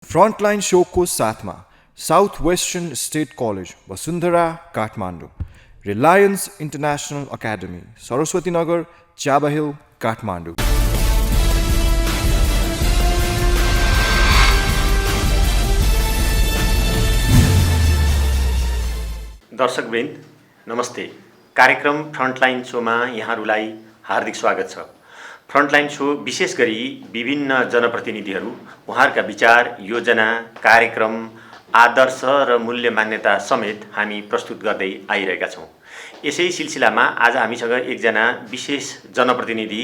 Frontline सोको साथमा south western state college Vasundhara Kathmandu, reliance international academy Saraswati Nagar Chabahil Kathmandu. दर्शकवृन्द नमस्ते। कार्यक्रम फ्रन्टलाइन शोमा यहाँहरूलाई हार्दिक स्वागत छ। फ्रन्टलाइन शो विशेष गरी विभिन्न जनप्रतिनिधिहरू उहाँहरूका विचार, योजना, कार्यक्रम, आदर्श र मूल्य मान्यता समेत हामी प्रस्तुत गर्दै आइरहेका छौँ। यसै सिलसिलामा आज हामीसँग एकजना विशेष जनप्रतिनिधि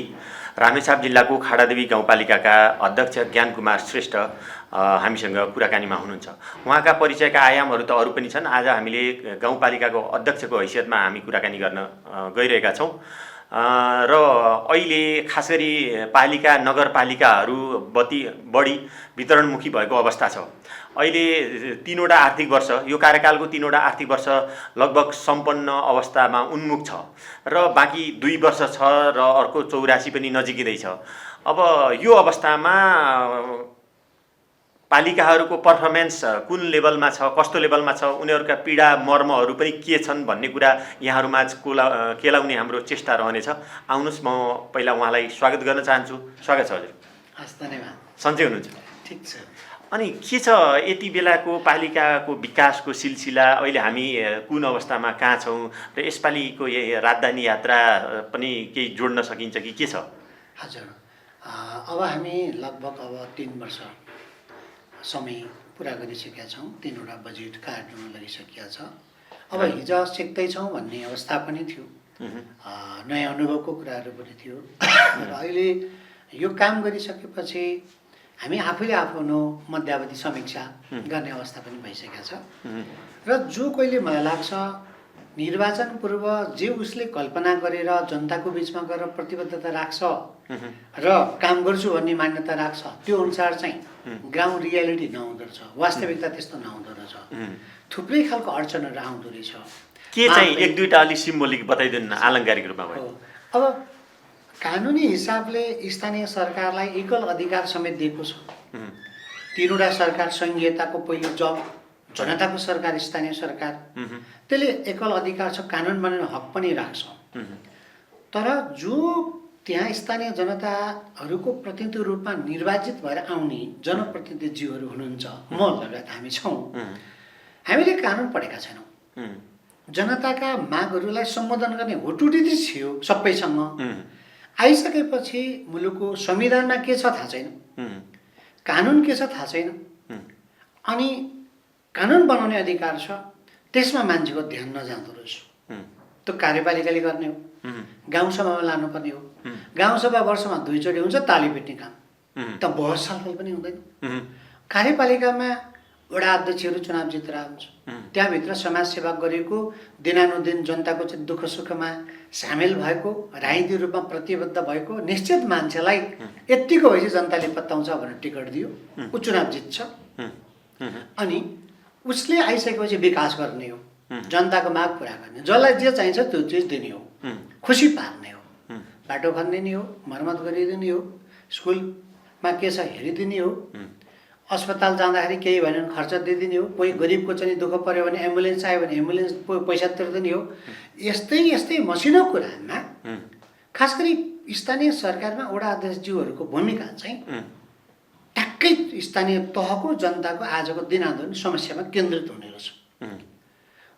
रामेछाप जिल्लाको खाडादेवी गाउँपालिकाका अध्यक्ष ज्ञान कुमार श्रेष्ठ हामीसँग कुराकानीमा हुनुहुन्छ। उहाँका परिचयका आयामहरू त अरू पनि छन्। आज हामीले गाउँपालिकाको अध्यक्षको हैसियतमा हामी कुराकानी गर्न गइरहेका छौँ र अहिले खास गरी पालिका नगरपालिकाहरू बढी वितरणमुखी भएको अवस्था छ। अहिले 3वटा आर्थिक वर्ष, यो कार्यकालको 3वटा आर्थिक वर्ष लगभग सम्पन्न अवस्थामा उन्मुख छ र बाँकी 2 वर्ष छ र अर्को 84 पनि नजिकै छ। अब यो अवस्थामा पालिकाहरूको पर्फर्मेन्स कुन लेभलमा छ, कस्तो लेभलमा छ, उनीहरूका पीडा मर्महरू पनि के छन् भन्ने कुरा यहाँहरूमा केलाउने हाम्रो चेष्टा रहनेछ। आउनुहोस्, म पहिला उहाँलाई स्वागत गर्न चाहन्छु। स्वागत छ हजुर। हस्, धन्यवाद। सन्चै हुनुहुन्छ? ठिक छ। अनि के छ यति बेलाको पालिकाको विकासको सिलसिला, अहिले हामी कुन अवस्थामा कहाँ छौँ र यसपालिको राजधानी यात्रा पनि केही जोड्न सकिन्छ कि के छ? हजुर, अब हामी लगभग 3 वर्ष समय पुरा गरिसकेका छौँ। 3वटा बजेट काट्न लगिसकेका छ। अब हिजो सिक्दैछौँ भन्ने अवस्था पनि थियो, नयाँ अनुभवको कुराहरू पनि थियो र अहिले यो काम गरिसकेपछि हामी आफूले आफ्नो मध्यावधि समीक्षा गर्ने अवस्था पनि भइसकेको छ र जो कोहीले मलाई लाग्छ निर्वाचन पूर्व जे उसले कल्पना गरेर जनताको बिचमा गएर प्रतिबद्धता राख्छ र काम गर्छु भन्ने मान्यता राख्छ, त्यो अनुसार चाहिँ ग्राउन्ड रियालिटी नहुँदो रहेछ, वास्तविकता त्यस्तो नहुँदो रहेछ। थुप्रै खालको अडचनहरू आउँदो रहेछ। के चाहिँ एक दुईवटा अलिक सिम्बोलिक बताइदिनु न, आलङ्कारिक रूपमा भयो। अब कानुनी हिसाबले स्थानीय सरकारलाई एकल अधिकार समेत दिएको छ। 3वटा सरकार संघीयताको पहिलो जब, जनताको सरकार स्थानीय सरकार, त्यसले एकल अधिकार छ, कानुन बनाउने हक पनि राख्छ। तर जो त्यहाँ स्थानीय जनताहरूको प्रतिनिधि रूपमा निर्वाचित भएर आउने जनप्रतिनिधिज्यूहरू हुनुहुन्छ, म लगायत हामी छौँ, हामीले कानुन पढेका छैनौँ। जनताका मागहरूलाई सम्बोधन गर्ने होटुटी थियो सबैसँग। आइसकेपछि मुलुकको संविधानमा के छ थाहा छैन, कानुन के छ थाहा छैन, अनि कानुन बनाउने अधिकार छ, त्यसमा मान्छेको ध्यान नजाँदो रहेछ। त्यो कार्यपालिकाले गर्ने हो, गाउँसभामा लानुपर्ने हो। गाउँसभा वर्षमा 2 चोटि हुन्छ, ताली पिट्ने काम, त बहस छलफल पनि हुँदैन। कार्यपालिकामा वडा अध्यक्षहरू चुनाव जितेर आउँछ, त्यहाँभित्र समाजसेवा गरेको, दिनानुदिन जनताको चाहिँ दुःख सुखमा सामेल भएको, राजनीतिक रूपमा प्रतिबद्ध भएको निश्चित मान्छेलाई यत्तिको भएपछि जनताले पत्ताउँछ भनेर टिकट दियो, ऊ चुनाव जित्छ। अनि उसले आइसकेपछि विकास गर्ने हो, जनताको माग पुरा गर्ने, जसलाई जे चाहिन्छ त्यो चिज दिने हो, खुसी पार्ने हो, बाटो खनिदिने हो, मर्मत गरिदिने हो, स्कुलमा के छ हेरिदिने हो, अस्पताल जाँदाखेरि केही भन्यो भने खर्च दिइदिने हो, कोही गरिबको चाहिँ दुःख पऱ्यो भने एम्बुलेन्स आयो भने एम्बुलेन्स पैसा तिर्दिने हो। यस्तै यस्तै मसिनो कुरामा खास गरी स्थानीय सरकारमा वडा अध्यक्षज्यूहरूको भूमिका चाहिँ ट्याक्कै स्थानीय तहको जनताको आजको दिनानुदिन समस्यामा केन्द्रित हुने रहेछ।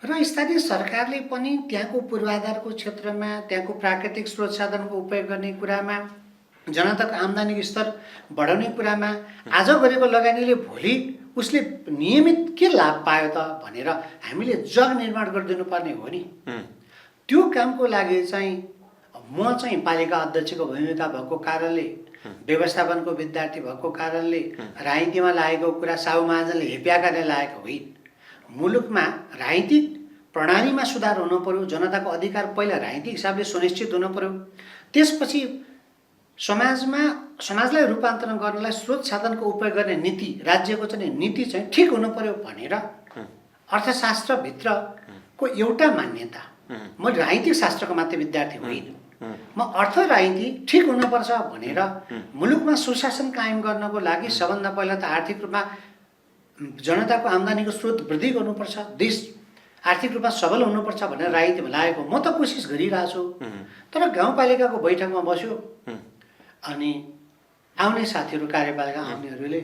र स्थानीय सरकारले पनि त्यहाँको पूर्वाधारको क्षेत्रमा, त्यहाँको प्राकृतिक स्रोत साधनको उपयोग गर्ने कुरामा, जनताको आम्दानीको स्तर बढाउने कुरामा आज गरेको लगानीले भोलि उसले नियमित के लाभ पायो त भनेर हामीले जग निर्माण गरिदिनु पर्ने हो नि। त्यो कामको लागि चाहिँ म चाहिँ पालिका अध्यक्षको भूमिका भएको कारणले, व्यवस्थापनको विद्यार्थी भएको कारणले, राजनीतिमा लागेको कुरा साहु महाजनले हेप्या गरेर लागेको होइन। मुलुकमा राजनीतिक प्रणालीमा सुधार हुनु पर्यो, जनताको अधिकार पहिला राजनीतिक हिसाबले सुनिश्चित हुनु पर्यो, त्यसपछि समाजलाई रूपान्तरण गर्नलाई स्रोत साधनको उपयोग गर्ने नीति, राज्यको चाहिँ नीति चाहिँ ठिक हुनु पर्यो भनेर अर्थशास्त्रभित्रको एउटा मान्यता। म राजनीतिक शास्त्रको मात्र विद्यार्थी होइन, म अर्थ राजनीति ठिक हुनुपर्छ भनेर मुलुकमा सुशासन कायम गर्नको लागि सबभन्दा पहिला त आर्थिक रूपमा जनताको आम्दानीको स्रोत वृद्धि गर्नुपर्छ, देश आर्थिक रूपमा सबल हुनुपर्छ भनेर राजनीतिमा लागेको म त कोसिस गरिरहेको छु। तर गाउँपालिकाको बैठकमा बस्यो अनि आउने साथीहरू कार्यपालिका आउनेहरूले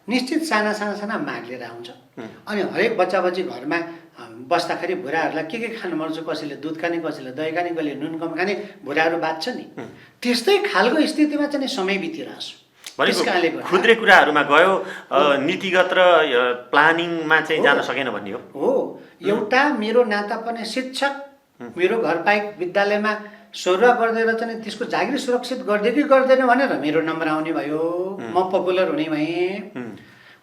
निश्चित साना माग लिएर आउँछ। अनि हरेक बच्चा बच्ची घरमा बस्दाखेरि बुढाहरूलाई के खानु मन छ, कसैले दुध खाने, कसैले दही खाने, कसैले नुन कम खाने, बुढाहरू बाँच्छ नि। त्यस्तै खालको स्थितिमा चाहिँ समय बितिरहेको छु। भनेको खुद्रे कुराहरूमा गयो, नीतिगत र प्लानिङमा चाहिँ जान सकेन भन्ने हो। एउटा मेरो नाता पनि शिक्षक, मेरो घर पाइक विद्यालयमा सरुवा गर्दै चाहिँ त्यसको जागिर सुरक्षित गर्दै कि गर्दैन भनेर मेरो नम्बर आउने भयो, म पपुलर हुने भएँ।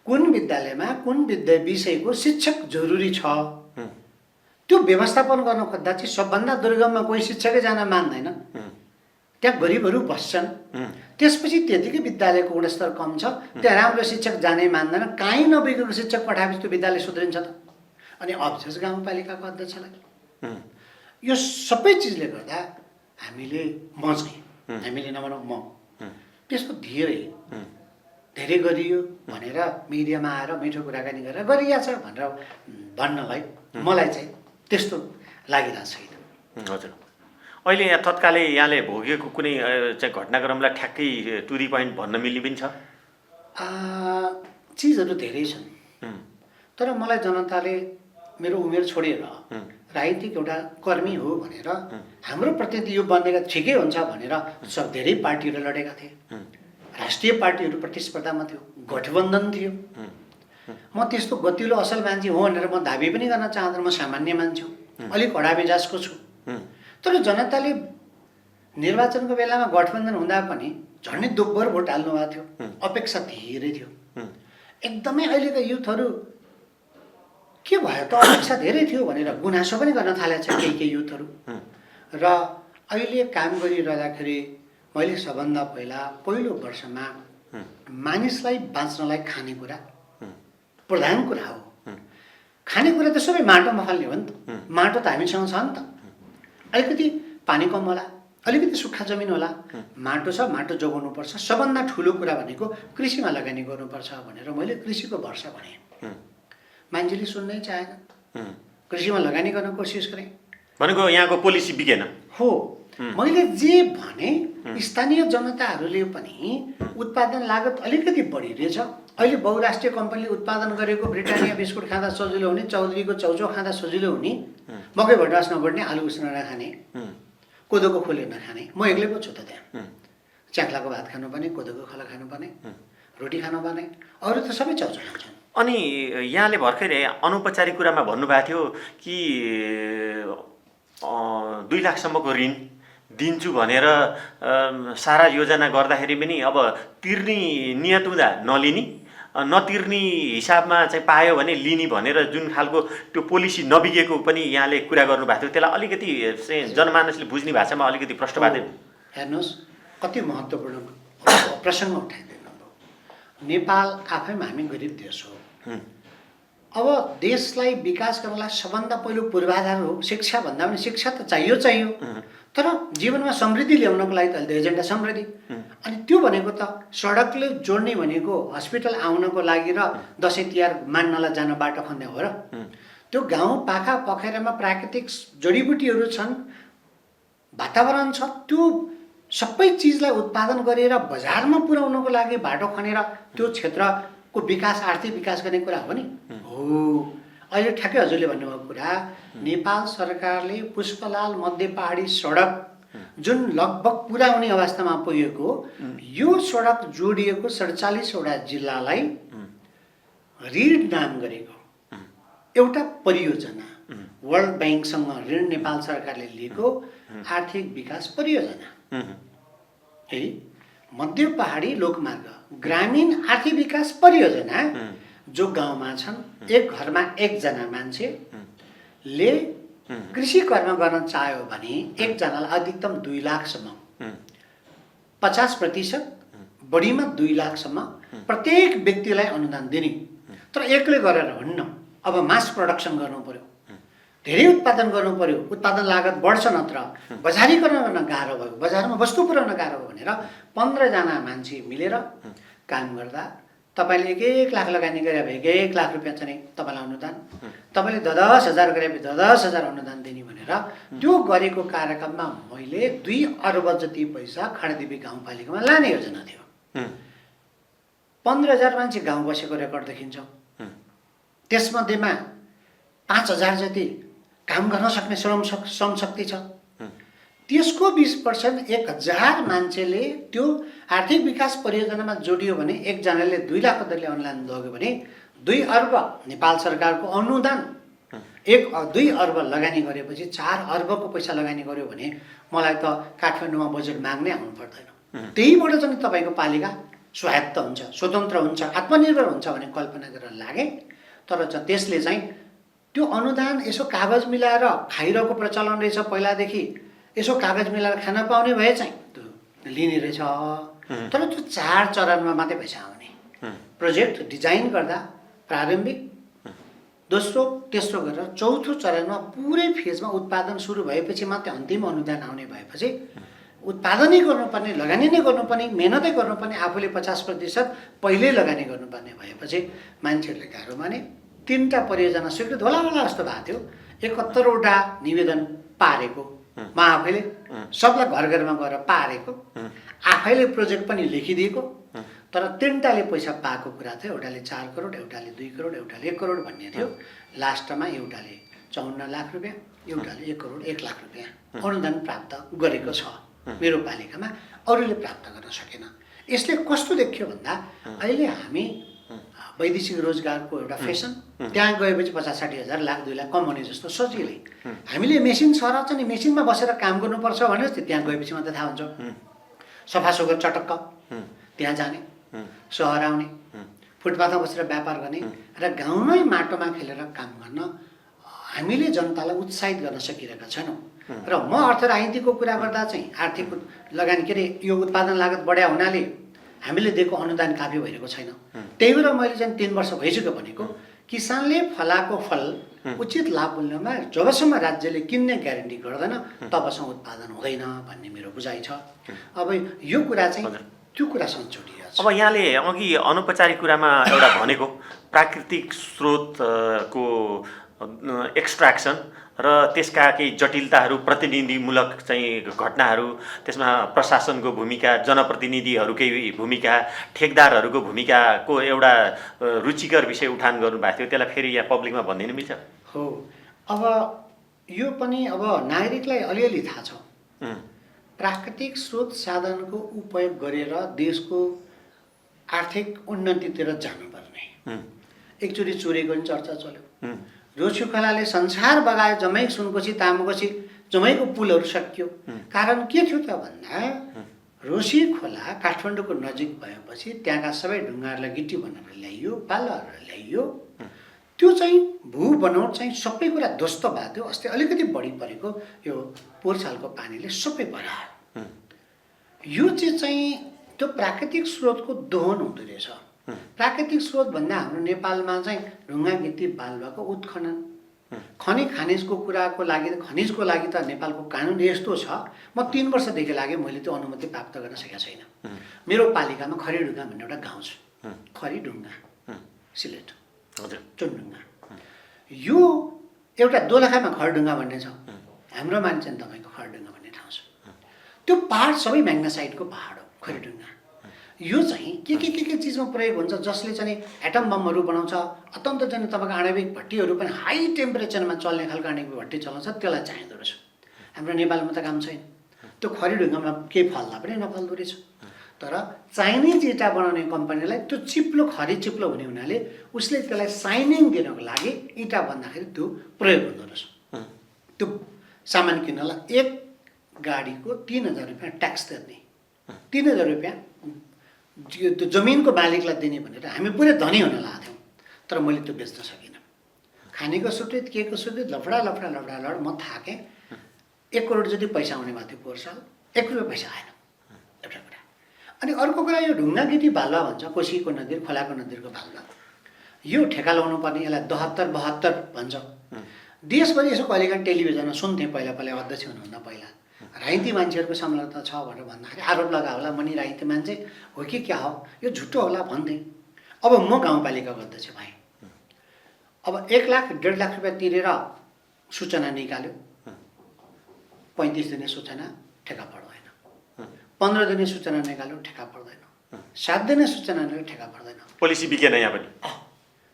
कुन विद्यालयमा कुन विषयको शिक्षक जरुरी छ त्यो व्यवस्थापन गर्न खोज्दा चाहिँ सबभन्दा दुर्गममा कोही शिक्षकै जान मान्दैन, त्यहाँ गरिबहरू बस्छन्। त्यसपछि त्यतिकै विद्यालयको गुणस्तर कम छ, त्यहाँ राम्रो शिक्षक जानै मान्दैन, काहीँ नबिगेको शिक्षक पठाएपछि त्यो विद्यालय सुध्रिन्छ त। अनि अब्जेस गाउँपालिकाको अध्यक्षलाई यो सबै चिजले गर्दा हामीले नभनौँ म त्यस्तो धेरै गरियो भनेर मिडियामा आएर मिठो कुराकानी गरेर गरिएको छ भनेर भन्नलाई मलाई चाहिँ त्यस्तो लागिरहेको छैन। हजुर, अहिले यहाँ तत्कालै यहाँले भोगेको कुनै चाहिँ घटनाक्रमलाई ठ्याक्कै टु दी पोइन्ट भन्न मिल्ने पनि छ? चिजहरू धेरै छन्, तर मलाई जनताले मेरो उमेर छोडेर राजनीतिक एउटा कर्मी हो भनेर हाम्रो प्रतिनिधि यो बनेका ठिकै हुन्छ भनेर धेरै पार्टीहरू लडेका थिए, राष्ट्रिय पार्टीहरू प्रतिस्पर्धामा थियो, गठबन्धन थियो। म त्यस्तो गतिलो असल मान्छे हो भनेर म दाबी पनि गर्न चाहँदैन, म सामान्य मान्छे हो, अलिक कडा मिजाजको छु। तर जनताले निर्वाचनको बेलामा गठबन्धन हुँदा पनि झन्डै दोब्बर भोट हाल्नुभएको थियो, अपेक्षा धेरै थियो। एकदमै अहिलेका युथहरू के भयो त अपेक्षा धेरै थियो भनेर गुनासो पनि गर्न थालेको छ केही युथहरू। र अहिले काम गरिरहँदाखेरि मैले सबभन्दा पहिलो वर्षमा मानिसलाई बाँच्नलाई खानेकुरा प्रधान कुरा हो। खानेकुरा त सबै माटोमा फल्ने हो नि त, माटो त हामीसँग छ नि त। अलिकति पानी कम होला, अलिकति सुक्खा जमिन होला, माटो छ, माटो जोगाउनुपर्छ। सबभन्दा ठुलो कुरा भनेको कृषिमा लगानी गर्नुपर्छ भनेर मैले कृषिको वर्ष भने। मान्छेले सुन्नै चाहेन, कृषिमा लगानी गर्न कोसिस गरेँ भनेको यहाँको पोलिसी बिगेन हो। मैले जे भने स्थानीय जनताहरूले पनि उत्पादन लागत अलिकति बढी रहेछ। अहिले बहुराष्ट्रिय कम्पनीले उत्पादन गरेको ब्रिटानिया बिस्कुट खाँदा सजिलो हुने, चौधरीको चौचौ खाँदा सजिलो हुने, मकै भटमास नबढ्ने, आलु उसिन नखाने, कोदोको खोले नखाने, म एक्लै पो छु त त्यहाँ। च्याख्लाको भात खानुपर्ने, कोदोको खोला खानुपर्ने, रोटी खानुपर्ने, अरू त सबै चौचौ खान्छन्। अनि यहाँले भर्खरै अनौपचारिक कुरामा भन्नुभएको थियो कि 2 लाखसम्मको ऋण दिन्छु भनेर सारा योजना गर्दाखेरि पनि अब तिर्ने नियत हुँदा नलिने, नतिर्ने हिसाबमा चाहिँ पायो भने लिने भनेर जुन खालको त्यो पोलिसी नबिगेको पनि यहाँले कुरा गर्नुभएको थियो, त्यसलाई अलिकति चाहिँ जनमानसले बुझ्ने भाषामा अलिकति प्रश्न पार्दै। हेर्नुहोस् कति महत्त्वपूर्ण प्रसङ्ग उठाइदिनु भयो। नेपाल आफैमा हामी गरिब देश हो। अब देशलाई विकास गर्नलाई सबभन्दा पहिलो पूर्वाधार हो शिक्षा। भन्दा पनि शिक्षा त चाहियो, तर जीवनमा समृद्धि ल्याउनको लागि त अहिले एजेन्डा समृद्धि। अनि त्यो भनेको त सडकले जोड्ने भनेको हस्पिटल आउनको लागि र दसैँ तिहार मान्नलाई जान बाटो खन्ने हो र? त्यो गाउँ पाखा पखेरामा प्राकृतिक जडीबुटीहरू छन्, वातावरण छ, त्यो सबै चिजलाई उत्पादन गरेर बजारमा पुर्याउनको लागि बाटो खनेर त्यो क्षेत्रको विकास, आर्थिक विकास गर्ने कुरा हो नि हो। अहिले ठ्याक्कै हजुरले भन्नुभएको कुरा, नेपाल सरकारले पुष्पलाल मध्य पहाडी सडक जुन लगभग पुरा हुने अवस्थामा पुगेको, यो सडक जोडिएको 47वटा जिल्लालाई ऋण नाम गरेको एउटा परियोजना, वर्ल्ड ब्याङ्कसँग ऋण नेपाल सरकारले लिएको आर्थिक विकास परियोजना है। मध्य पहाडी लोकमार्ग ग्रामीण आर्थिक विकास परियोजना जो गाउँमा छन्, एक घरमा एकजना मान्छेले कृषि कर्म गर्न चाह्यो भने एकजनालाई अधिकतम 2 लाखसम्म, 50% बढीमा 2 लाखसम्म प्रत्येक व्यक्तिलाई अनुदान दिने। तर एक्लै गरेर हुन्न, अब मास प्रोडक्सन गर्नु पर्यो, धेरै उत्पादन गर्नु पर्यो, उत्पादन लागत बढ्छ, नत्र बजारीकरण गर्न गाह्रो भयो, बजारमा वस्तु पुर्याउन गाह्रो भयो भनेर 15जना मान्छे मिलेर काम गर्दा तपाईँले 1-1 लाख लगानी गरे भए 1-1 लाख रुपियाँ चाहिँ तपाईँलाई अनुदान, तपाईँले 10,000 गरे भए 10,000 अनुदान दिने भनेर त्यो गरेको कार्यक्रममा मैले 2 अर्ब जति पैसा खाँडादेवी गाउँपालिकामा लाने योजना थियो। 15,000 मान्छे गाउँ बसेको रेकर्ड देखिन्छ। त्यसमध्येमा 5,000 जति काम गर्न सक्ने श्रमशक्ति छ। त्यसको 20% 1,000 मान्छेले त्यो आर्थिक विकास परियोजनामा जोडियो भने, एकजनाले 2 लाखको दरले अनुदान लग्यो भने 2 अर्ब नेपाल सरकारको अनुदान, 2 अर्ब लगानी गरेपछि 4 अर्बको पैसा लगानी गर्यो भने मलाई त काठमाडौँमा बजेट माग्नै आउनु पर्दैन। त्यहीबाट चाहिँ तपाईँको पालिका स्वायत्त हुन्छ, स्वतन्त्र हुन्छ, आत्मनिर्भर हुन्छ भन्ने कल्पना गरेर लागे। तर त्यसले चाहिँ त्यो अनुदान यसो कागज मिलाएर खाइरहेको प्रचलन रहेछ पहिलादेखि, यसो कागज मिलाएर खान पाउने भए चाहिँ त्यो लिने रहेछ। तर त्यो 4 चरणमा मात्रै पैसा आउने। प्रोजेक्ट डिजाइन गर्दा प्रारम्भिक, दोस्रो, तेस्रो गरेर चौथो चरणमा पुरै फेजमा उत्पादन सुरु भएपछि मात्रै अन्तिम अनुदान आउने भएपछि उत्पादनै गर्नुपर्ने, लगानी नै गर्नुपर्ने, मेहनतै गर्नुपर्ने, आफूले 50% पहिल्यै लगानी गर्नुपर्ने भएपछि मान्छेहरूले गाह्रो माने। 3टा परियोजना स्वीकृत होला जस्तो भएको थियो। 71वटा निवेदन पारेको म आफैले, सबलाई घर घरमा गएर पारेको, आफैले प्रोजेक्ट पनि लेखिदिएको। तर 3टाले पैसा पाएको कुरा थियो। एउटाले 4 करोड, एउटाले 2 करोड, एउटाले 1 करोड भन्ने थियो। लास्टमा एउटाले 54 लाख रुपियाँ, एउटाले 1 करोड 1 लाख रुपियाँ अनुदान प्राप्त गरेको छ मेरो पालिकामा। अरूले प्राप्त गर्न सकेन। यसले कस्तो देखियो भन्दा अहिले हामी वैदेशिक रोजगारको एउटा फेसन, त्यहाँ गएपछि 50-60 हजार, लाख 2 लाख कमाउने जस्तो सजिलै। हामीले मेसिन सर चाहिँ मेसिनमा बसेर काम गर्नुपर्छ भने त्यहाँ गएपछि मात्रै थाहा हुन्छ। सफा सुग्घर चटक्क त्यहाँ जाने, सहर आउने, फुटपाथमा बसेर व्यापार गर्ने र गाउँमै माटोमा खेलेर काम गर्न हामीले जनतालाई उत्साहित गर्न सकिरहेका छैनौँ। र म अर्थ राजनीतिको कुरा गर्दा चाहिँ आर्थिक लगानी, के अरे, यो उत्पादन लागत बढ्या हुनाले हामीले दिएको अनुदान काफी भइरहेको छैन। त्यही भएर मैले चाहिँ 3 वर्ष भइसक्यो भनेको, किसानले फलाएको फल उचित लाभ मूल्यमा जबसम्म राज्यले किन्ने ग्यारेन्टी गर्दैन तबसम्म उत्पादन हुँदैन भन्ने मेरो बुझाइ छ। अब यो कुरा चाहिँ त्यो कुरासँग जोडिएको छ। अब यहाँले अघि अनौपचारिक कुरामा एउटा भनेको प्राकृतिक स्रोतको एक्सट्र्याक्सन र त्यसका केही जटिलताहरू, प्रतिनिधिमूलक चाहिँ घटनाहरू, त्यसमा प्रशासनको भूमिका, जनप्रतिनिधिहरूकै भूमिका, ठेकदारहरूको भूमिकाको एउटा रुचिकर विषय उठान गर्नुभएको थियो। त्यसलाई फेरि यहाँ पब्लिकमा भनिदिनु मिल्छ? हो, अब यो पनि अब नागरिकलाई अलिअलि थाहा छ। प्राकृतिक स्रोत साधनको उपयोग गरेर देशको आर्थिक उन्नतितिर जानुपर्ने। एकचोटि चोरेको पनि चर्चा चल्यो। रोशी खोलाले संसार बगायो, जम्मै सुनकोशी, तामाकोशी, जम्मैको पुलहरू सकियो। कारण के थियो त भन्दा रोशी खोला काठमाडौँको नजिक भएपछि त्यहाँका सबै ढुङ्गाहरूलाई गिटी बनाएर ल्याइयो, बालुवाहरू ल्याइयो। त्यो चाहिँ भू बनौट चाहिँ सबै कुरा ध्वस्त भएको थियो। अस्ति अलिकति बढी परेको यो पोहोर सालको पानीले सबै बढायो। यो चाहिँ त्यो प्राकृतिक स्रोतको दोहन हुँदो रहेछ। प्राकृतिक स्रोत भन्दा हाम्रो नेपालमा चाहिँ ढुङ्गा गिटी बालुवाको उत्खनन, खनिजको कुराको लागि, खनिजको लागि त नेपालको कानुन यस्तो छ। म 3 वर्षदेखि लाग्यो मैले त्यो अनुमति प्राप्त गर्न सकेको छैन। मेरो पालिकामा खरीढुङ्गा भन्ने एउटा गाउँ छ, खरीढुङ्गा, सिलेट, हजुर, चुनढुङ्गा। यो एउटा दोलखामा खरढुङ्गा भन्ने छ, हाम्रो मान्छे तपाईँको खरढुङ्गा भन्ने ठाउँ छ। त्यो पहाड सबै म्याग्नासाइटको पहाड हो खरीढुङ्गा। यो चाहिँ के चिजमा प्रयोग हुन्छ, जसले चाहिँ एटम बमहरू बनाउँछ, अत्यन्त चाहिँ तपाईँको आणविक भट्टीहरू पनि हाई टेम्परेचरमा चल्ने खालको आणविक भट्टी चलाउँछ, त्यसलाई चाहिँदो रहेछ। हाम्रो नेपालमा त काम छैन। त्यो खरीढुङ्गामा केही फल्दा पनि नफल्दो रहेछ। तर चाइनिज इँटा बनाउने कम्पनीलाई त्यो चिप्लो, खरी चिप्लो हुने हुनाले उसले त्यसलाई साइनिङ दिनको लागि इँटा बन्दाखेरि त्यो प्रयोग हुँदो रहेछ। त्यो सामान किन्नलाई एक गाडीको 3,000 रुपियाँ ट्याक्स तिर्ने, 3,000 रुपियाँ त्यो जमिनको मालिकलाई दिने भनेर हामी पुरै धनी हुन लाग्थ्यौँ। तर मैले त्यो बेच्न सकिनँ। खानेको सुटुत, केको सुटुत, लफडा म थाकेँ। 1 करोड जति पैसा आउने भएको थियो पोहोर साल, 1 रुपियाँ पैसा आएन। एउटा कुरा। अनि अर्को कुरा, यो ढुङ्गा गिटी बालुवा भन्छ, कोसीको नदी, खोलाको नदीको बालुवा, यो ठेका लाउनु पर्ने, यसलाई 72 भन्छ। देशभरि यसो कहिलेकाहीँ टेलिभिजनमा सुन्थेँ पहिला अध्यक्ष हुनुभन्दा पहिला, राजनीति मान्छेहरूको संलग्नता छ भनेर भन्दाखेरि आरोप लगा होला, मनी राजनीति मान्छे हो कि क्या हो, यो झुटो होला भन्थे। अब म गाउँपालिकाको अध्यक्ष भएँ, अब 1 लाख 1.5 लाख रुपियाँ तिरेर सूचना निकाल्यो, 35 दिने सूचना ठेक्का पर्दैन, 15 दिने सूचना निकाल्यो ठेक्का पर्दैन, 7 दिने सूचना निकाल्यो ठेक्का पर्दैन। पोलिसी बिकेन यहाँ पनि,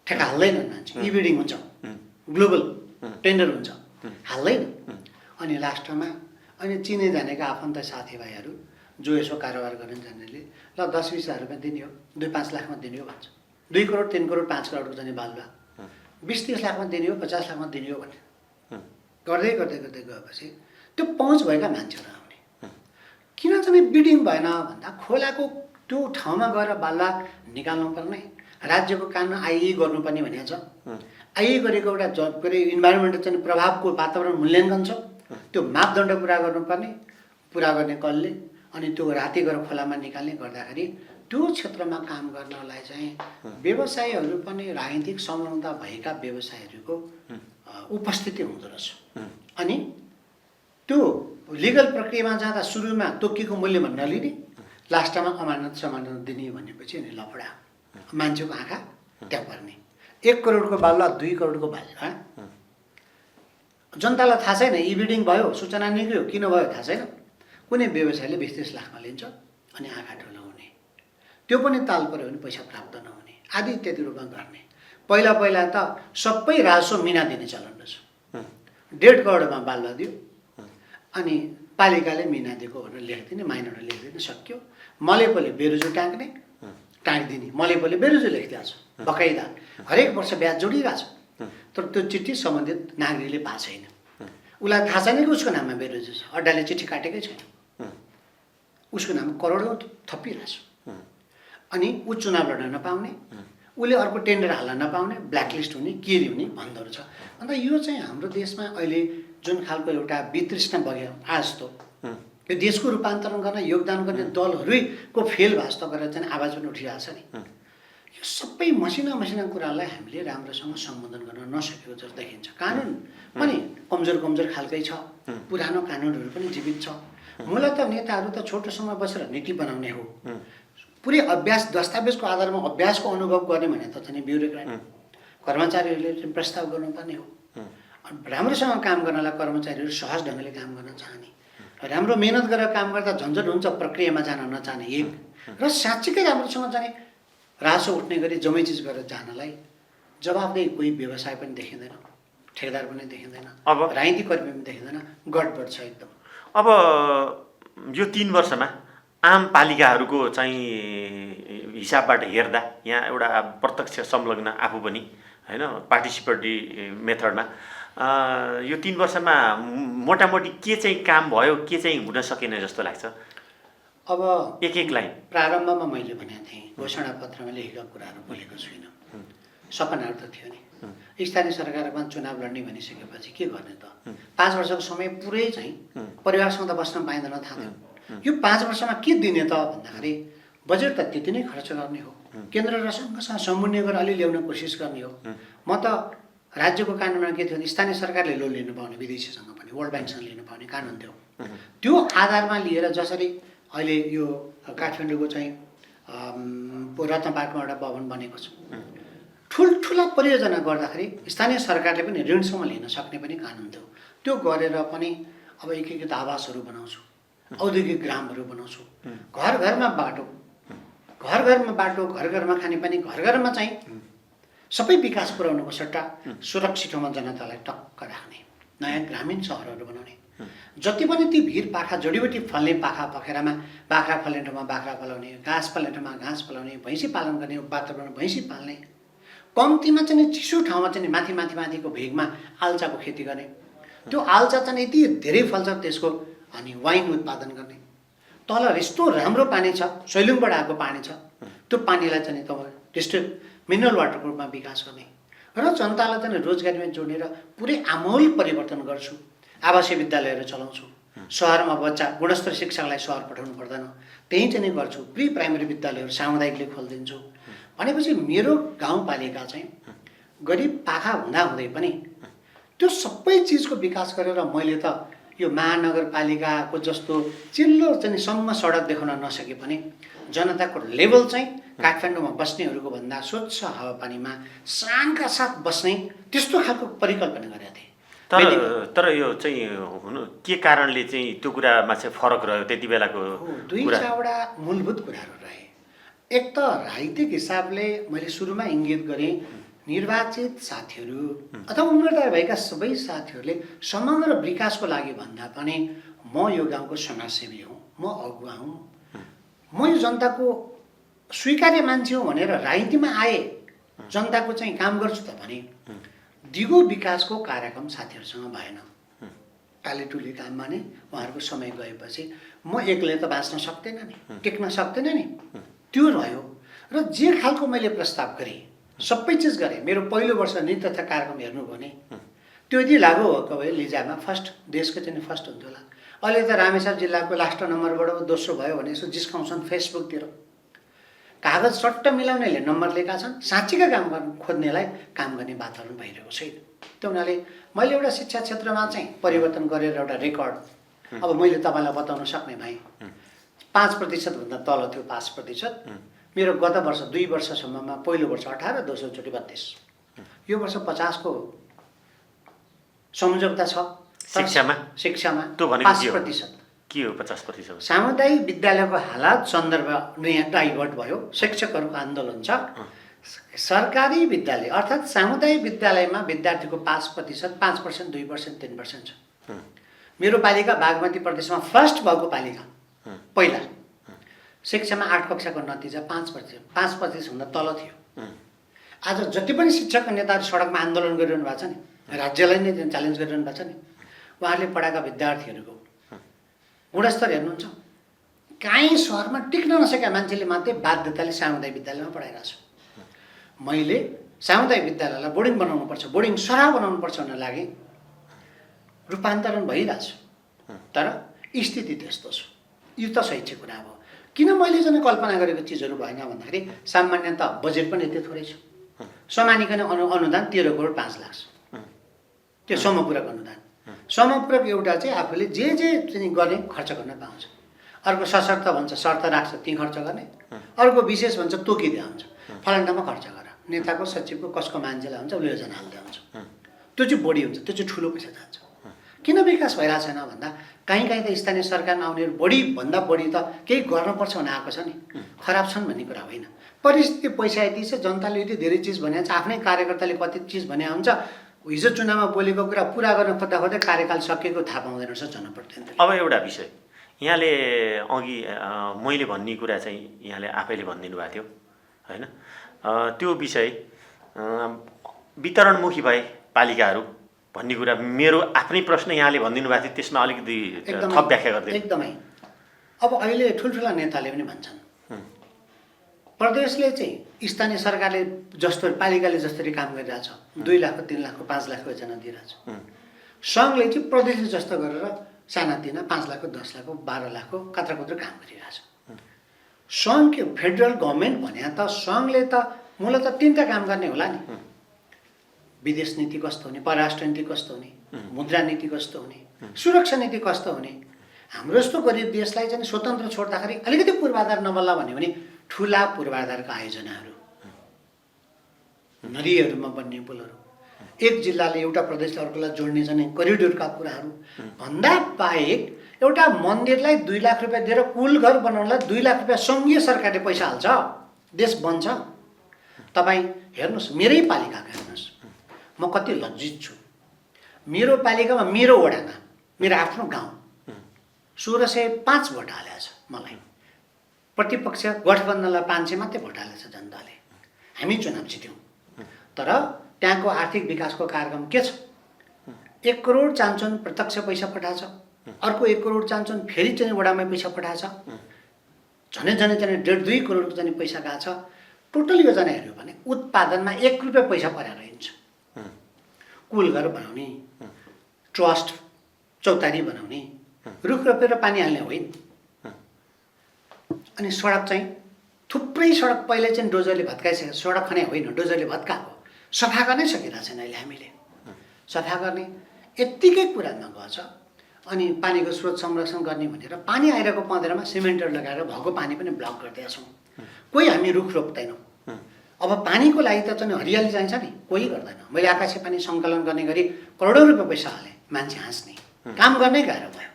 ठेक्का हाल्दैन मान्छे, इबिडिङ हुन्छ, ग्लोबल टेन्डर हुन्छ, हाल्दैन। अनि लास्टमा अनि चिने जानेका आफन्त साथीभाइहरू जो यसो कारोबार गर्न जान्नेले ल 10-20 हजार रुपियाँ दिने हो, 2-5 लाखमा दिने हो भन्छ, 2 करोड 3 करोड 5 करोडको चाहिँ बालुवा 20-30 लाखमा दिने हो, 50 लाखमा दिने हो भने गर्दै गर्दै गर्दै गएपछि त्यो पहुँच भएका मान्छेहरू आउने। किन चाहिँ बिडिङ भएन भन्दा खोलाको त्यो ठाउँमा गएर बालुवा निकाल्नु पर्ने, राज्यको कानुन आइए गर्नुपर्ने भनेको छ। आइए गरेको एउटा के अरे इन्भाइरोमेन्टल चाहिँ प्रभावको वातावरण मूल्याङ्कन छ, त्यो मापदण्ड पुरा गर्नुपर्ने, पुरा गर्ने कसले, अनि त्यो राति गएर खोलामा निकाल्ने गर्दाखेरि त्यो क्षेत्रमा काम गर्नलाई चाहिँ व्यवसायीहरू पनि राजनीतिक संलग्नता भएका व्यवसायीहरूको उपस्थिति हुँदो रहेछ। अनि त्यो लिगल प्रक्रियामा जाँदा सुरुमा तोकिएको मूल्यमा नलिने, लास्टमा अमानत समानत दिने भनेपछि अनि लफडा, मान्छेको आँखा त्यहाँ पर्ने। 1 करोडको बालुवा 2 करोडको बालुवा जनतालाई थाहा छैन, इबिडिङ भयो, सूचना निक्ल्यो, किन भयो थाहा छैन। कुनै व्यवसायले 20-30 लाखमा लिन्छ अनि आँखा ठुलो हुने, त्यो पनि ताल पऱ्यो भने पैसा प्राप्त नहुने, आदि इत्यादि रूपमा गर्ने। पहिला पहिला त सबै राजस्व मिना दिने चलन रहेछ, 1.5 करोडमा बालुवा दियो अनि पालिकाले मिना दिएको भनेर लेखिदिने, माइनर लेखिदिने, सक्यो। मलेपोले बेरोजु टाँगिदिने, मलेपोले बेरोजु लेखिदिएको छ, बकाइदा हरेक वर्ष ब्याज जोडिरहेछ, तर त्यो चिठी सम्बन्धित नागरिकले पाएको छैन। उसलाई थाहा छैन कि उसको नाममा बेरोजु छ, अड्डाले चिठी काटेकै छैन, उसको नाममा करोडौँ थपिरहेछ। अनि ऊ चुनाव लड्न नपाउने, उसले अर्को टेन्डर हाल्न नपाउने, ब्ल्याकलिस्ट हुने, के हुने भन्दो रहेछ। अन्त यो चाहिँ हाम्रो देशमा अहिले जुन खालको एउटा वितृष्णा बग्यो आज जस्तो, यो देशको रूपान्तरण गर्न योगदान गर्ने दलहरूको फेल भास्त गरेर चाहिँ आवाज पनि उठिरहेको छ नि। यो सबै मसिना मसिना कुरालाई हामीले राम्रोसँग सम्बोधन गर्न नसकेको जस्तो देखिन्छ। कानुन पनि कमजोर खालकै छ, पुरानो कानुनहरू पनि जीवित छ। मूलत नेताहरू त छोटो समय बसेर नीति बनाउने हो, पुरै अभ्यास दस्तावेजको आधारमा अभ्यासको अनुभव गर्ने भने त चाहिँ ब्युरोक्रेट कर्मचारीहरूले चाहिँ प्रस्ताव गर्नुपर्ने हो। राम्रोसँग काम गर्नलाई कर्मचारीहरू सहज ढङ्गले काम गर्न चाहने, राम्रो मेहनत गरेर काम गर्दा झन्झट हुन्छ प्रक्रियामा जान नचाहने एक, र साँच्चीकै राम्रोसँग चाहिँ रासो उठ्ने गरी जम्मै चिज गरेर जानलाई जवाफदेही कोही व्यवसाय पनि देखिँदैन, ठेकेदार पनि देखिँदैन, अब राजनीतिक कर्मी पनि देखिँदैन, गडबड छ एकदम। अब यो 3 वर्षमा आम पालिकाहरूको चाहिँ हिसाबबाट हेर्दा यहाँ एउटा प्रत्यक्ष संलग्न आफू पनि हैन पार्टिसिपेटरी मेथडमा यो 3 वर्षमा मोटामोटी के चाहिँ काम भयो, के चाहिँ हुन सकेन जस्तो लाग्छ? अब एक लाइन प्रारम्भमा मैले भनेको थिएँ, घोषणा पत्रमा लेखेका कुराहरू बोलेको छुइनँ, सपनाहरू त थियो नि। स्थानीय सरकारमा चुनाव लड्ने भनिसकेपछि के गर्ने त? 5 वर्षको समय पुरै चाहिँ परिवारसँग त बस्न पाइँदैन, थाहा थियो। यो 5 वर्षमा के दिने त भन्दाखेरि बजेट त त्यति नै खर्च गर्ने हो, केन्द्र र सङ्घसँग समन्वय गरेर अलि ल्याउन कोसिस गर्ने हो। म त राज्यको कानुनमा के थियो भने स्थानीय सरकारले लोन लिनु पाउने, विदेशीसँग पनि वर्ल्ड ब्याङ्कसँग लिनु पाउने कानुन थियो। त्यो आधारमा लिएर जसरी अहिले यो काठमाडौँको चाहिँ रत्न पार्कमा एउटा भवन बनेको छ, ठुल्ठुला परियोजना गर्दाखेरि स्थानीय सरकारले पनि ऋणसम्म लिन सक्ने पनि कानुन थियो। त्यो गरेर पनि अब एकीकृत आवासहरू बनाउँछु, औद्योगिक ग्रामहरू बनाउँछु, घर घरमा बाटो, घर घरमा खानेपानी, घर घरमा चाहिँ सबै विकास पुर्याउनुको सट्टा सुरक्षित ठाउँमा जनतालाई टक्क राख्ने, नयाँ ग्रामीण सहरहरू बनाउने, जति पनि ती भिर पाखा जडीबुटी फल्ने पाखा पखेरामा बाख्रा फल्ने ठाउँमा बाख्रा फलाउने, घाँस फल्ने ठाउँमा घाँस फलाउने, भैँसी पालन गर्ने वातावरण भैँसी पाल्ने, कम्तीमा चाहिँ चिसो ठाउँमा चाहिँ माथिको भेगमा आल्चाको खेती गर्ने, त्यो आल्चा चाहिँ यति धेरै फल्छ त्यसको, अनि वाइन उत्पादन गर्ने, तल यस्तो राम्रो पानी छ, सैलुङबाट आएको पानी छ, त्यो पानीलाई चाहिँ तपाईँ डिस्ट्रिक्ट मिनरल वाटरको रूपमा विकास गर्ने र जनतालाई चाहिँ रोजगारीमा जोडेर पुरै आमूल परिवर्तन गर्छु। आवासीय विद्यालयहरू चलाउँछु, सहरमा बच्चा गुणस्तर शिक्षालाई सहर पठाउनु पर्दैन, त्यही चाहिँ गर्छु। प्री प्राइमेरी विद्यालयहरू सामुदायिकले खोलिदिन्छु। भनेपछि मेरो गाउँपालिका चाहिँ गरिब पाखा हुँदाहुँदै पनि त्यो सबै चिजको विकास गरेर मैले त यो महानगरपालिकाको जस्तो चिल्लो चाहिँ सम्म सडक देखाउन नसके पनि जनताको लेभल चाहिँ काठमाडौँमा बस्नेहरूको भन्दा स्वच्छ हावापानीमा शानका साथ बस्ने त्यस्तो खालको परिकल्पना गरेका थिए। तर यो चाहिँ हुनु के कारणले चाहिँ त्यो कुरामा चाहिँ फरक रह्यो त्यति बेलाको दुई चारवटा मूलभूत कुराहरू रहे। एक त राजनीतिक हिसाबले मैले सुरुमा इङ्गित गरेँ, निर्वाचित साथीहरू अथवा उम्मेदवार भएका सबै साथीहरूले समग्र विकासको लागि भन्दा पनि म यो गाउँको समाजसेवी हुँ, म अगुवा हुँ, म यो जनताको स्वीकार्य मान्छे हुँ भनेर राजनीतिमा आए, जनताको चाहिँ काम गर्छु त भने दिगो विकासको कार्यक्रम साथीहरूसँग भएन। टालीटुली काममा नै उहाँहरूको समय गएपछि म एक्लै त बाँच्न सक्दैन नि, टेक्न सक्दैन नि, त्यो रह्यो। र जे खालको मैले प्रस्ताव गरेँ सबै चिज गरेँ। मेरो पहिलो वर्ष नृत्य तथा कार्यक्रम हेर्नुभयो भने त्यो यदि लागु भएको भए लिजामा फर्स्ट, देशको चाहिँ फर्स्ट हुन्थ्यो होला। अहिले त रामेछाप जिल्लाको लास्ट नम्बरबाट दोस्रो भयो भने यसो जिस्काउँछन् फेसबुकतिर। कागज सट्ट मिलाउनेले नम्बर लिएका छन्, साँच्चीका काम गर्नु खोज्नेलाई काम गर्ने वातावरण भइरहेको छैन। त्यो हुनाले मैले एउटा शिक्षा क्षेत्रमा चाहिँ परिवर्तन गरेर एउटा रेकर्ड अब मैले तपाईँलाई बताउन सक्ने भएँ। 5% भन्दा तल थियो 5%। मेरो गत वर्ष 2 वर्षसम्ममा पहिलो वर्ष 18, दोस्रो चोटि 32, यो वर्ष 50 को सम्झौता छ शिक्षामा त्यो भनेको 5%। के हो 50%? सामुदायिक विद्यालयको हालत सन्दर्भ नयाँ डाइभर्ट भयो, शिक्षकहरूको आन्दोलन छ। सरकारी विद्यालय अर्थात् सामुदायिक विद्यालयमा विद्यार्थीको 5%, 5%, 2%, 3% छ। मेरो पालिका बागमती प्रदेशमा फर्स्ट भएको पालिका पहिला शिक्षामा 8 कक्षाको नतिजा 5%, 5% भन्दा तल थियो। आज जति पनि शिक्षक नेताहरू सडकमा आन्दोलन गरिरहनु भएको छ नि, राज्यलाई नै च्यालेन्ज गरिरहनु भएको छ नि, उहाँहरूले पढाएका विद्यार्थीहरूको गुणस्तर हेर्नुहुन्छ, काहीँ सहरमा टिक्न नसकेका मान्छेले मात्रै बाध्यताले सामुदायिक विद्यालयमा पढाइरहेको छु। मैले सामुदायिक विद्यालयलाई बोर्डिङ बनाउनुपर्छ, बोर्डिङ सराह बनाउनुपर्छ भन्ने लागि रूपान्तरण भइरहेछ। तर स्थिति त्यस्तो छ। यो त शैक्षिक कुरा हो। किन मैले चाहिँ कल्पना गरेको चिजहरू भएन भन्दाखेरि सामान्यतः बजेट पनि यति थोरै छ। समानिकन अनुदान 13 करोड 5 लाख त्यो समपूरक अनुदान। समपूरक एउटा चाहिँ आफूले जे चाहिँ गर्ने खर्च गर्न पाउँछ। अर्को सशर्त भन्छ, शर्त राख्छ ती खर्च गर्ने। अर्को विशेष भन्छ तोकिदिया हुन्छ, फलान्डामा खर्च गर। नेताको सचिवको कसको मान्छेलाई हुन्छ योजना हाल्दै हुन्छ, त्यो चाहिँ बढी हुन्छ, त्यो चाहिँ ठुलो पैसा जान्छ। किन विकास भइरहेको छैन भन्दा कहीँ त स्थानीय सरकारमा आउनेहरू बढीभन्दा बढी त केही गर्नुपर्छ भने आएको छ नि, खराब छन् भन्ने कुरा होइन। परिस्थिति पैसा यति छ, जनताले यति धेरै चिज भने छ, आफ्नै कार्यकर्ताले कति चिज भने हुन्छ, हिजो चुनावमा बोलेको कुरा पुरा गर्न खोज्दा खोज्दै कार्यकाल सकिएको थाहा पाउँदैन रहेछ जनप्रतिनिधिले। अब एउटा विषय यहाँले अघि मैले भन्ने कुरा चाहिँ यहाँले आफैले भनिदिनु भएको थियो होइन, त्यो विषय वितरणमुखी भए पालिकाहरू भन्ने कुरा मेरो आफ्नै प्रश्न यहाँले भनिदिनु भएको थियो, त्यसमा अलिकति थप व्याख्या गरिदिनु। एकदमै। अब अहिले ठुल्ठुला नेताले पनि भन्छन् प्रदेशले चाहिँ स्थानीय सरकारले जस्तो पालिकाले जसरी काम गरिरहेछ 2 लाख 3 लाख 5 लाख योजना दिइरहेछ, सङ्घले चाहिँ प्रदेशले जस्तो गरेर सानातिना 5 लाख 10 लाख 12 लाख कत्रा काम गरिरहेछ। सङ्घ फेडरल गभर्मेन्ट भने त सङ्घले त मूलत 3टा काम गर्ने होला नि, विदेश नीति कस्तो हुने, परराष्ट्र नीति कस्तो हुने, मुद्रा नीति कस्तो हुने, सुरक्षा नीति कस्तो हुने। हाम्रो जस्तो गरिब देशलाई चाहिँ स्वतन्त्र छोड्दाखेरि अलिकति पूर्वाधार नबल्ला भन्यो भने ठुला पूर्वाधारका आयोजनाहरू, नदीहरूमा बन्ने पुलहरू, एक जिल्लाले एउटा प्रदेशले अर्कोलाई जोड्ने चाहिँ करिडोरका कुराहरू भन्दा बाहेक एउटा मन्दिरलाई 2 लाख रुपियाँ दिएर कुल घर बनाउनलाई 2 लाख रुपियाँ सङ्घीय सरकारले पैसा हाल्छ, देश बन्छ। तपाईँ हेर्नुहोस्, मेरै पालिकाको हेर्नुहोस्, म कति लज्जित छु। मेरो पालिकामा मेरो वडामा मेरो आफ्नो गाउँ 1605 भोट हालेको छ मलाई। प्रतिपक्ष गठबन्धनलाई 500 मात्रै भोट हालेको छ जनताले। हामी चुनाव जित्यौँ, तर त्यहाँको आर्थिक विकासको कार्यक्रम के छ? 1 करोड चान्चुन प्रत्यक्ष पैसा पठाएछ, अर्को 1 करोड चान्चुन फेरि चाहिँ वडामै पैसा पठाएछ, झनै 1.5-2 करोडको चाहिँ पैसा गएको छ। टोटल योजना हेऱ्यो भने उत्पादनमा 1 रुपियाँ पैसा परेर हिँड्छ। कुल घर बनाउने, ट्रस्ट चौतारी बनाउने, रुख रोपेर पानी हाल्ने होइन। अनि सडक चाहिँ थुप्रै सडक पहिले चाहिँ डोजरले भत्काइसक्यो, सडक खने होइन, डोजरले भत्काएको, सफा गर्नै सकिरहेको छैन अहिले हामीले। सफा गर्ने यत्तिकै कुरामा गएछ। अनि पानीको स्रोत संरक्षण गर्ने भनेर पानी आइरहेको पँधेरामा सिमेन्टहरू लगाएर भएको पानी पनि ब्लक गरिदिएका छौँ। कोही हामी रुख रोप्दैनौँ। अब पानीको लागि त चाहिँ हरियाली चाहिन्छ नि, कोही गर्दैन। मैले आकाशे पानी सङ्कलन गर्ने गरी करोडौँ रुपियाँ पैसा हालेँ, मान्छे हाँस्ने, काम गर्नै गाह्रो भयो।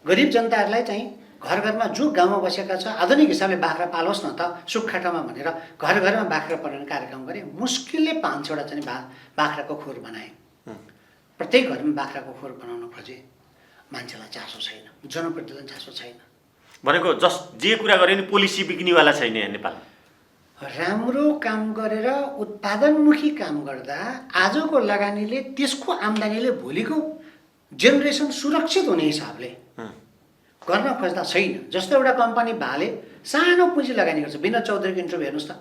गरिब जनताहरूलाई चाहिँ घर घरमा जो गाउँमा बसेका छ आधुनिक हिसाबले बाख्रा पालोस् न त सुक्खाटामा भनेर घर घरमा बाख्रा पालन कार्यक्रम गरेँ। मुस्किलले 5वटा चाहिँ बाख्राको खोर बनाएँ। प्रत्येक घरमा बाख्राको खोर बनाउन खोजेँ। मान्छेलाई चासो छैन, जनप्रतिनिधिलाई चासो छैन। भनेको जे कुरा गरे नि पोलिसी बिग्निवाला छैन यहाँ नेपालमा। राम्रो काम गरेर उत्पादनमुखी काम गर्दा आजको लगानीले त्यसको आम्दानीले भोलिको जेनेरेसन सुरक्षित हुने हिसाबले गर्न खोज्दा छैन। जस्तो एउटा कम्पनी भाले सानो पुँजी लगानी गर्छ। विनोद चौधरीको इन्टरभ्यू हेर्नुहोस् त,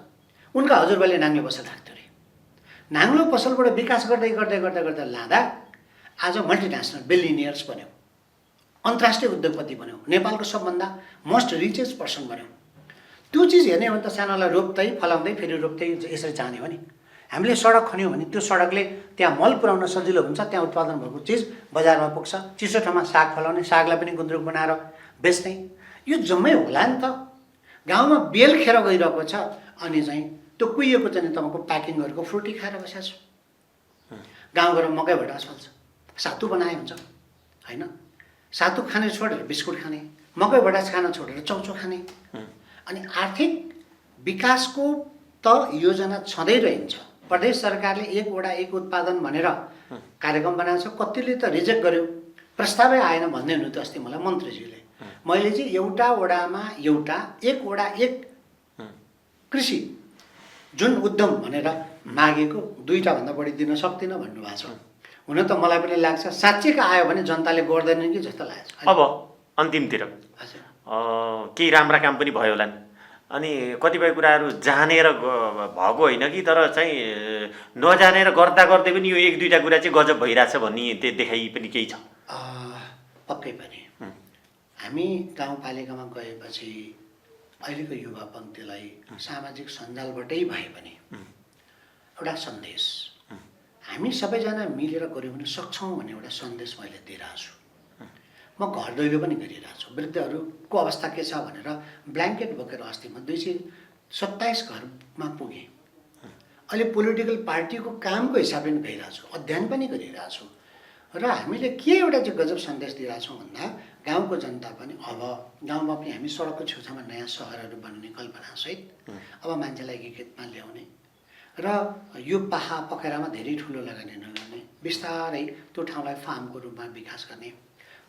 उनका हजुरबाले नाङ्लो पसल राख्थ्यो अरे। नाङ्लो पसलबाट विकास गर्दै गर्दै गर्दै गर्दै लाँदा आज मल्टिनेसनल बिलियनियर्स बन्यो, अन्तर्राष्ट्रिय उद्योगपति बन्यो, नेपालको सबभन्दा मोस्ट रिचेस्ट पर्सन बन्यो। त्यो चिज हेर्ने हो भने त सानोलाई रोप्दै फलाउँदै फेरि रोप्दै यसरी जाने हो नि। हामीले सडक खन्यौँ भने त्यो सडकले त्यहाँ मल पुर्याउन सजिलो हुन्छ, त्यहाँ उत्पादन भएको चिज बजारमा पुग्छ। चिसो ठाउँमा साग फलाउने, सागलाई पनि गुन्द्रुक बनाएर बेच्ने, यो जम्मै होला नि त। गाउँमा बेल खेर गइरहेको छ अनि चाहिँ त्यो कुहिएको चाहिँ तपाईँको प्याकिङहरूको फ्रुटी खाएर बसेको छु। गाउँ गएर मकै भटास फल्छ, सातु बनाए हुन्छ होइन। सातु खाने छोडेर बिस्कुट खाने, मकै भटास खान छोडेर चौचो खाने। अनि आर्थिक विकासको त योजना छँदै रहन्छ। प्रदेश सरकारले एकवटा एक उत्पादन भनेर कार्यक्रम बनाएको छ, कतिले त रिजेक्ट गर्यो, प्रस्तावै आएन भन्दै हुनु त अस्ति मलाई मन्त्रीजीले। मैले चाहिँ एउटा वडामा एकवटा एक कृषि जुन उद्यम भनेर मागेको 2टा भन्दा बढी दिन सक्दिनँ भन्नुभएको छ। हुन त मलाई पनि लाग्छ साँच्चैको आयो भने जनताले गर्दैनन् कि जस्तो लाग्छ। अब अन्तिमतिर केही राम्रा काम पनि भयो होला नि, अनि कतिपय कुराहरू जानेर भएको होइन कि तर चाहिँ नजानेर गर्दा गर्दै पनि यो 1-2टा कुरा चाहिँ गजब भइरहेछ भन्ने देखाइ पनि केही छ? पक्कै पनि हामी गाउँपालिकामा गएपछि अहिलेको युवा पङ्क्तिलाई सामाजिक सञ्जालबाटै भए पनि एउटा सन्देश हामी सबैजना मिलेर गऱ्यौँ भने सक्छौँ भन्ने एउटा सन्देश मैले दिइरहेको छु। म घर दैलो पनि गरिरहेको छु। वृद्धहरूको अवस्था के छ भनेर ब्ल्याङ्केट बोकेर अस्ति म 227 घरमा पुगेँ। अहिले पोलिटिकल पार्टीको कामको हिसाबले पनि गइरहेको छु, अध्ययन पनि गरिरहेको छु। र हामीले के एउटा चाहिँ गजब सन्देश दिइरहेको छौँ भन्दा गाउँको जनता पनि अब गाउँमा पनि हामी सडकको छेउछाउमा नयाँ सहरहरू बन्ने कल्पनासहित अब मान्छेलाई एकीकृतमा ल्याउने र यो पाहा पखेरामा धेरै ठुलो लगानी नगर्ने, बिस्तारै त्यो ठाउँलाई फार्मको रूपमा विकास गर्ने।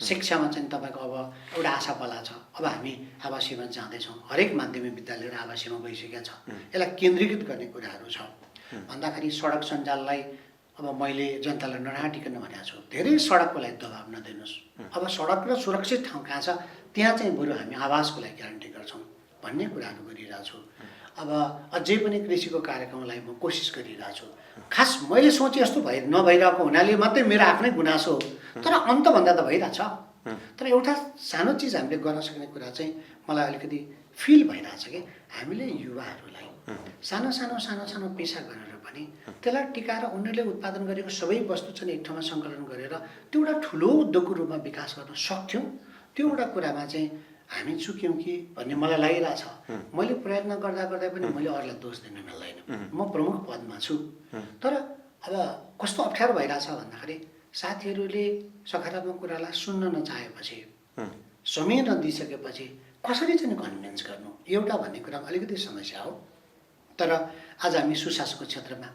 शिक्षामा चाहिँ तपाईँको अब एउटा आशा पला छ। अब हामी आवासीयमा जाँदैछौँ, हरेक माध्यमिक विद्यालयहरू आवासीयमा गइसकेका छ। यसलाई केन्द्रीकृत गर्ने कुराहरू छ भन्दाखेरि सडक सञ्जाललाई अब मैले जनतालाई नराटिकन भनेको छु, धेरै सडकको लागि दबाब नदिनुहोस्। अब सडक र सुरक्षित ठाउँ कहाँ छ त्यहाँ चाहिँ बरु हामी आवासको लागि ग्यारेन्टी गर्छौँ भन्ने कुराहरू गरिरहेको छु। अब अझै पनि कृषिको कार्यक्रमलाई म कोसिस गरिरहेको छु। खास मैले सोचे जस्तो नभइरहेको हुनाले मात्रै मेरो आफ्नै गुनासो हो, तर अन्तभन्दा त भइरहेछ। तर एउटा सानो चिज हामीले गर्न सक्ने कुरा चाहिँ मलाई अलिकति फिल भइरहेछ कि हामीले युवाहरूलाई सानो सानो पेसा गरेर पनि त्यसलाई टिकाएर उनीहरूले उत्पादन गरेको सबै वस्तु चाहिँ एक ठाउँमा सङ्कलन गरेर त्यो एउटा ठुलो उद्योगको रूपमा विकास गर्न सक्थ्यौँ। त्यो एउटा कुरामा चाहिँ हामी चुक्यौँ कि भन्ने मलाई लागिरहेछ। मैले प्रयत्न गर्दा पनि मैले अरूलाई दोष दिन मिल्दैन, म प्रमुख पदमा छु। तर अब कस्तो अप्ठ्यारो भइरहेछ भन्दाखेरि साथीहरूले सकारात्मक कुरालाई सुन्न नचाहेपछि, समय नदिइसकेपछि कसरी चाहिँ कन्भिन्स गर्नु एउटा भन्ने कुरामा अलिकति समस्या हो। तर आज हामी सुशासनको क्षेत्रमा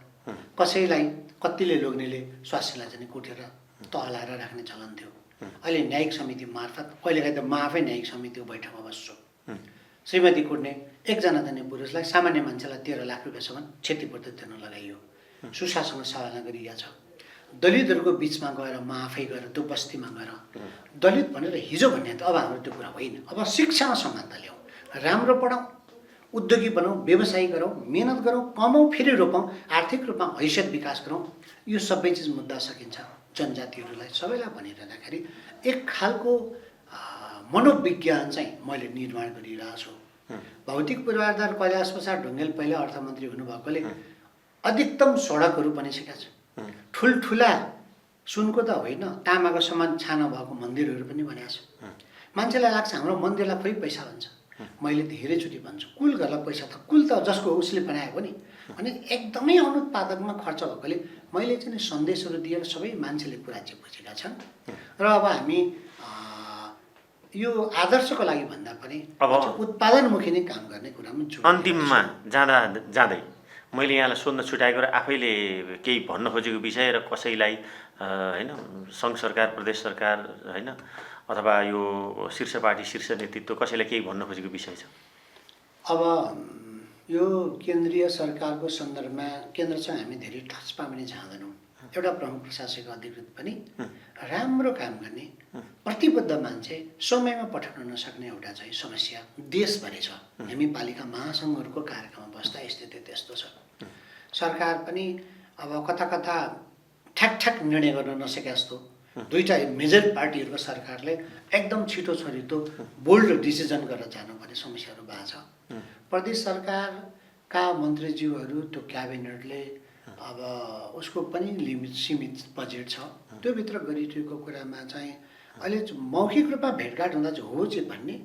कसैलाई कतिले लोग्नेले स्वास्थ्यलाई चाहिँ कोटेर तहलाएर राख्ने चलन थियो। अहिले न्यायिक समिति मार्फत कहिलेकाहीँ त म आफै न्यायिक समितिको बैठकमा बस्छु। श्रीमती कुट्ने एकजना जाने पुरुषलाई सामान्य मान्छेलाई 13 लाख रुपियाँसम्म क्षतिपूर्ति तिर्न लगाइयो। सुशासनमा सवालना गरिएको छ। दलितहरूको बिचमा गएर म आफै गएर त्यो बस्तीमा गएर दलित भनेर हिजो भन्ने त अब हाम्रो त्यो कुरा होइन। अब शिक्षामा समानता ल्याउँ, राम्रो पढाउँ, उद्योगी बनाउँ, व्यवसाय गरौँ, मेहनत गरौँ, कमाउँ, फेरि रोपौँ, आर्थिक रूपमा हैसियत विकास गरौँ। यो सबै चिज मुद्दा सकिन्छ। जनजातिहरूलाई सबैलाई भनिरहँदाखेरि एक खालको मनोविज्ञान चाहिँ मैले निर्माण गरिरहेको छु। भौतिक पूर्वाधार कैलाश प्रसाद ढुङ्गेल पहिला अर्थमन्त्री हुनुभएकोले अधिकतम सडकहरू पनि सिकाएको छ। ठुल्ठुला सुनको त होइन, तामाको समान छानो भएको मन्दिरहरू पनि बनाएको छ। मान्छेलाई लाग्छ हाम्रो मन्दिरलाई खोइ पैसा हुन्छ, मैले धेरैचोटि भन्छु कुल गर्ला पैसा त कुल त जसको उसले बनाएको नि अनि एकदमै अनुत्पादकमा खर्च भएकोले मैले चाहिँ सन्देशहरू दिएर सबै मान्छेले कुरा चाहिँ बुझेका छन् र अब हामी यो आदर्शको लागि भन्दा पनि अब उत्पादनमुखी नै काम गर्ने कुरामा अन्तिममा जाँदै मैले यहाँलाई सोध्न छुट्याएको र आफैले केही भन्न खोजेको विषय र कसैलाई होइन सङ्घ सरकार प्रदेश सरकार होइन अथवा यो शीर्ष पार्टी शीर्ष नेतृत्व कसैलाई केही भन्न खोजेको विषय छ? अब यो केन्द्रीय सरकारको सन्दर्भमा केन्द्रसँग हामी धेरै टचमा पनि जाँदैनौँ। एउटा प्रमुख प्रशासनिक अधिकृत पनि राम्रो काम गर्ने प्रतिबद्ध मान्छे समयमा पठाउन नसक्ने एउटा चाहिँ समस्या देशभरि छ। हामी पालिका महासङ्घहरूको कार्यक्रममा बस्दा स्थिति त्यस्तो छ। सरकार पनि अब कता कता ठ्याक निर्णय गर्न नसके जस्तो दुईटा मेजर पार्टीहरूको सरकारले एकदम छिटो छरितो बोल्ड डिसिजन गरेर जानुपर्ने समस्याहरू भएको छ। प्रदेश सरकारका मन्त्रीज्यूहरू त्यो क्याबिनेटले अब उसको पनि लिमिट सीमित बजेट छ त्योभित्र गरिरहेको कुरामा चाहिँ अहिले मौखिक रूपमा भेटघाट हुँदा चाहिँ हो चाहिँ भन्ने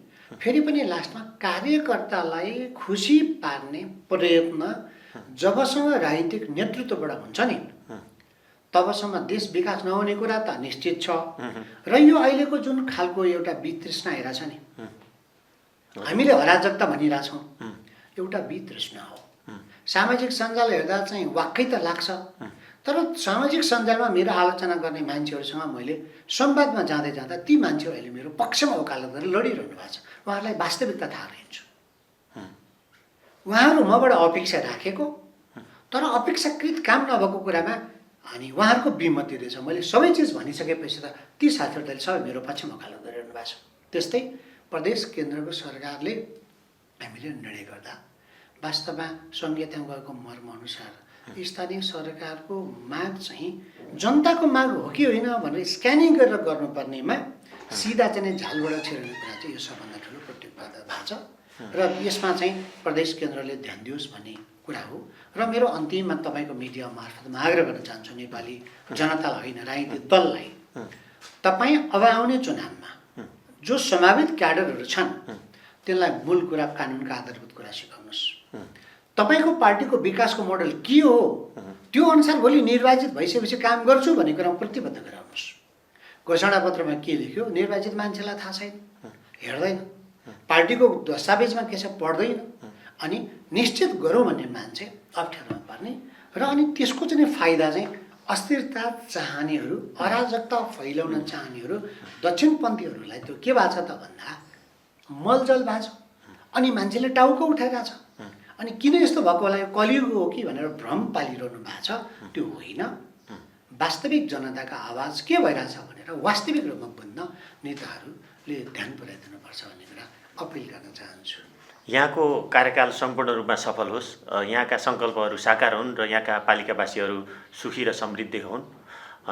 फेरि पनि लास्टमा कार्यकर्तालाई खुसी पार्ने प्रयत्न जबसम्म राजनीतिक नेतृत्वबाट हुन्छ नि तबसम्म देश विकास नहुने कुरा त निश्चित छ। र यो अहिलेको जुन खालको एउटा वितृष्णा हेरेको छ नि हामीले अराजकता भनिरहेछौँ एउटा वितृष्णा हो। सामाजिक सञ्जाल हेर्दा चाहिँ वाक्कै त लाग्छ तर सामाजिक सञ्जालमा मेरो आलोचना गर्ने मान्छेहरूसँग मैले संवादमा जाँदै जाँदा ती मान्छेहरू अहिले मेरो पक्षमा वकालत गरेर लडिरहनु भएको छ। उहाँहरूलाई वास्तविकता थाहा रहन्छ। उहाँहरू मबाट अपेक्षा राखेको तर अपेक्षाकृत काम नभएको कुरामा अनि उहाँहरूको विमति रहेछ। मैले सबै चिज भनिसकेपछि त ती साथीहरूले सबै मेरो पक्षमा वकालत गरिरहनु भएको छ। त्यस्तै प्रदेश केन्द्रको सरकारले हामीले निर्णय गर्दा वास्तवमा संहितामा गएको मर्मअनुसार स्थानीय सरकारको माग चाहिँ जनताको माग हो कि होइन भनेर स्क्यानिङ गरेर गर्नुपर्नेमा सिधा चाहिँ झालबाट छिर्ने कुरा चाहिँ यो सबभन्दा ठुलो प्रतिपादन भएको छ र यसमा चाहिँ प्रदेश केन्द्रले ध्यान दियोस् भन्ने कुरा हो। र मेरो अन्तिममा तपाईँको मिडिया मार्फत आग्रह गर्न चाहन्छु नेपाली जनतालाई होइन राजनीतिक दललाई तपाईँ अब आउने चुनावमा जो सम्भावित क्याडरहरू छन् त्यसलाई मूल कुरा कानुनका आधारभूत कुरा सिकाउनुहोस्। तपाईँको पार्टीको विकासको मोडल के हो त्यो अनुसार भोलि निर्वाचित भइसकेपछि काम गर्छु भन्ने कुरामा प्रतिबद्ध गराउनुहोस्। घोषणापत्रमा के लेख्यो निर्वाचित मान्छेलाई थाहा छैन हेर्दैन पार्टीको दस्तावेजमा के छ पढ्दैन अनि निश्चित गरौँ भन्ने मान्छे अप्ठ्यारोमा पर्ने र अनि त्यसको चाहिँ फाइदा चाहिँ अस्थिरता चाहनेहरू अराजकता फैलाउन चाहनेहरू दक्षिणपन्थीहरूलाई त्यो के भएको छ त भन्दा मलजल भएको छ अनि मान्छेले टाउको उठाइरहेको छ अनि किन यस्तो भएको होला यो कलियुग हो कि भनेर भ्रम पालिरहनु भएको छ। त्यो होइन वास्तविक जनताका आवाज के भइरहेछ भनेर वास्तविक रूपमा बुझ्न नेताहरूले ध्यान पुर्याइदिनुपर्छ भन्ने कुरा अपिल गर्न चाहन्छु। यहाँको कार्यकाल सम्पूर्ण रूपमा सफल होस्, यहाँका सङ्कल्पहरू साकार हुन् र यहाँका पालिकावासीहरू सुखी र समृद्ध हुन्।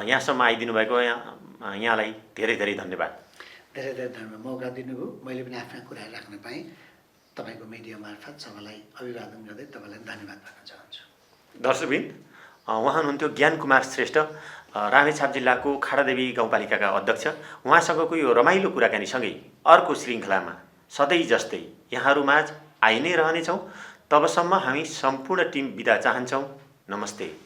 यहाँसम्म आइदिनु भएको यहाँलाई धेरै धेरै धन्यवाद। धेरै धेरै धन्यवाद। मौका दिनुभयो मैले पनि आफ्ना कुरा राख्न पाएँ। तपाईँको मिडिया मार्फत सबैलाई अभिवादन गर्दै तपाईँलाई धन्यवाद भन्न चाहन्छु। दर्शकबिन उहाँ हुनुहुन्थ्यो ज्ञान कुमार श्रेष्ठ रामेछाप जिल्लाको खाडादेवी गाउँपालिकाका अध्यक्ष। उहाँसँगको यो रमाइलो कुराकानीसँगै अर्को श्रृङ्खलामा सधैँ जस्तै यहाँहरूमाझ आइ नै रहनेछौँ। तबसम्म हामी सम्पूर्ण टिम बिदा चाहन्छौँ। नमस्ते।